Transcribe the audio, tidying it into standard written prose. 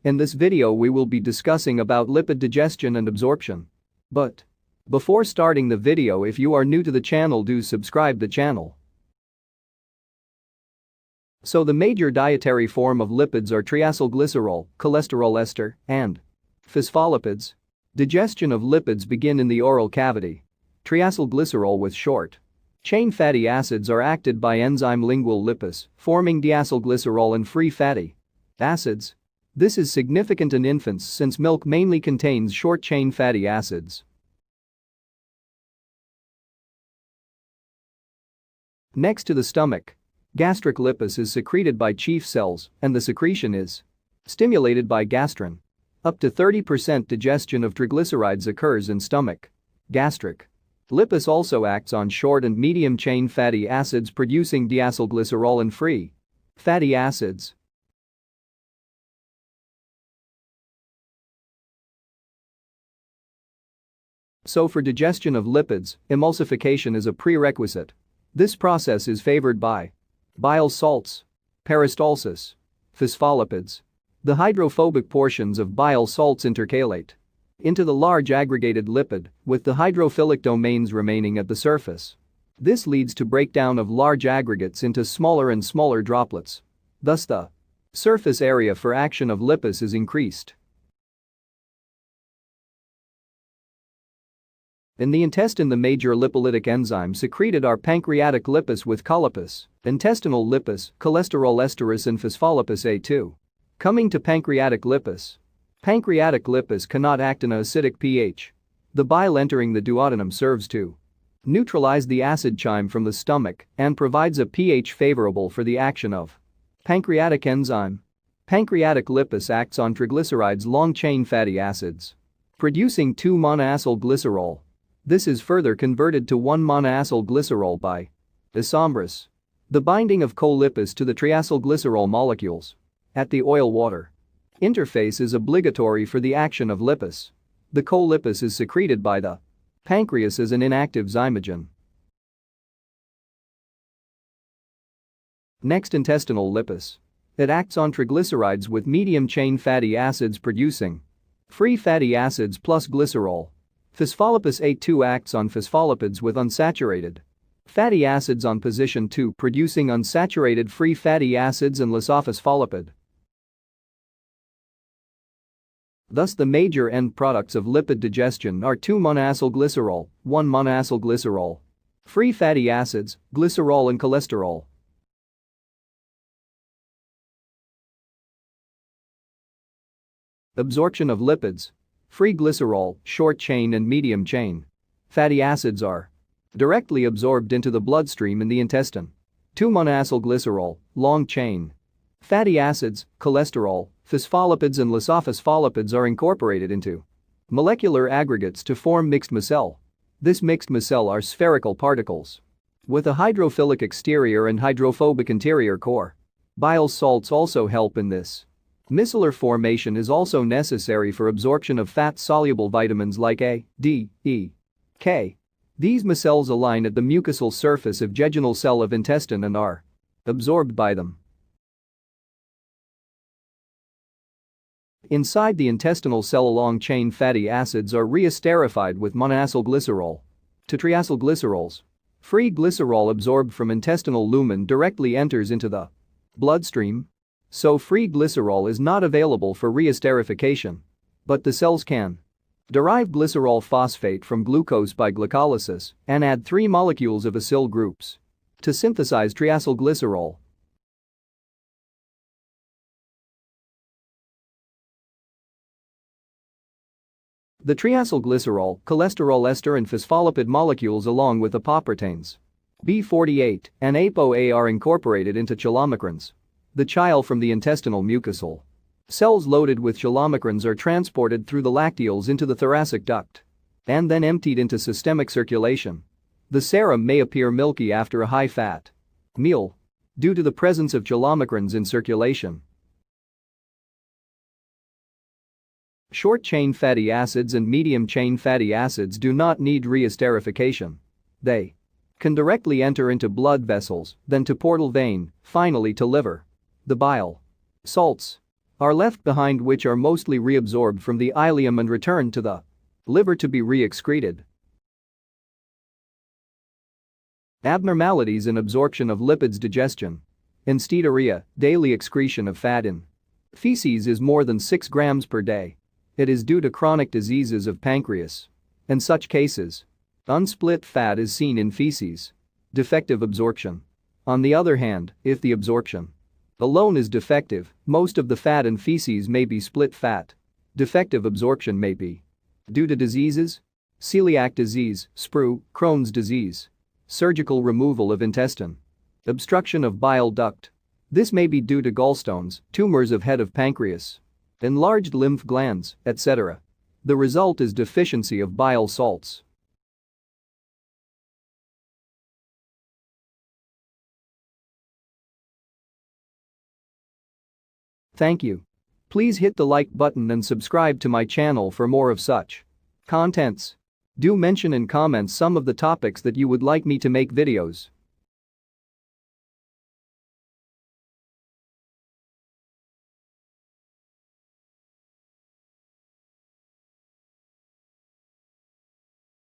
In this video we will be discussing about lipid digestion and absorption. But before starting the video, if you are new to the channel, do subscribe the channel. So the major dietary form of lipids are triacylglycerol, cholesterol ester, and phospholipids. Digestion of lipids begin in the oral cavity. Triacylglycerol with short chain fatty acids are acted by enzyme lingual lipase, forming diacylglycerol and free fatty acids. This is significant in infants since milk mainly contains short-chain fatty acids. Next to the stomach, gastric lipase is secreted by chief cells and the secretion is stimulated by gastrin. Up to 30% digestion of triglycerides occurs in stomach. Gastric lipase also acts on short and medium-chain fatty acids, producing diacylglycerol and free fatty acids. So for digestion of lipids, emulsification is a prerequisite. This process is favored by bile salts, peristalsis, phospholipids. The hydrophobic portions of bile salts intercalate into the large aggregated lipid, with the hydrophilic domains remaining at the surface. This leads to breakdown of large aggregates into smaller and smaller droplets. Thus the surface area for action of lipase is increased. In the intestine, the major lipolytic enzymes secreted are pancreatic lipase with cholipase, intestinal lipase, cholesterol esterase and phospholipase A2. Coming to pancreatic lipase. Pancreatic lipase cannot act in an acidic pH. The bile entering the duodenum serves to neutralize the acid chyme from the stomach and provides a pH favorable for the action of pancreatic enzyme. Pancreatic lipase acts on triglycerides long-chain fatty acids, producing 2-monoacylglycerol. This is further converted to 1-monoacylglycerol by isomerase. The binding of co-lipase to the triacylglycerol molecules at the oil-water interface is obligatory for the action of lipase. The co-lipase is secreted by the pancreas as an inactive zymogen. Next, intestinal lipase. It acts on triglycerides with medium-chain fatty acids, producing free fatty acids plus glycerol. Phospholipase A2 acts on phospholipids with unsaturated fatty acids on position 2, producing unsaturated free fatty acids and lisophospholipid. Thus the major end products of lipid digestion are 2-monoacylglycerol, 1-monoacylglycerol, free fatty acids, glycerol and cholesterol. Absorption of lipids. Free glycerol, short-chain and medium-chain fatty acids are directly absorbed into the bloodstream in the intestine. 2-monoacylglycerol, long-chain fatty acids, cholesterol, phospholipids and lisophospholipids are incorporated into molecular aggregates to form mixed micelle. This mixed micelle are spherical particles with a hydrophilic exterior and hydrophobic interior core. Bile salts also help in this. Micellar formation is also necessary for absorption of fat-soluble vitamins like A, D, E, K. These micelles align at the mucosal surface of jejunal cell of intestine and are absorbed by them. Inside the intestinal cell, long-chain fatty acids are reesterified with monoacylglycerol to triacylglycerols. Free glycerol absorbed from intestinal lumen directly enters into the bloodstream. So free glycerol is not available for reesterification. But the cells can derive glycerol phosphate from glucose by glycolysis and add 3 molecules of acyl groups to synthesize triacylglycerol. The triacylglycerol, cholesterol ester and phospholipid molecules along with apoproteins B48 and ApoA are incorporated into chylomicrons. The chyle from the intestinal mucosal cells loaded with chylomicrons are transported through the lacteals into the thoracic duct and then emptied into systemic circulation. The serum may appear milky after a high-fat meal due to the presence of chylomicrons in circulation. Short-chain fatty acids and medium-chain fatty acids do not need reesterification. They can directly enter into blood vessels, then to portal vein, finally to liver. The bile salts are left behind, which are mostly reabsorbed from the ileum and returned to the liver to be re-excreted. Abnormalities in absorption of lipids. Digestion. In steatorrhea, daily excretion of fat in feces is more than 6 grams per day. It is due to chronic diseases of pancreas. In such cases, unsplit fat is seen in feces. Defective absorption. On the other hand, if the absorption alone is defective, most of the fat in feces may be split fat. Defective absorption may be due to diseases: celiac disease, sprue, Crohn's disease, surgical removal of intestine, obstruction of bile duct. This may be due to gallstones, tumors of head of pancreas, enlarged lymph glands, etc. The result is deficiency of bile salts. Thank you. Please hit the like button and subscribe to my channel for more of such contents. Do mention in comments some of the topics that you would like me to make videos.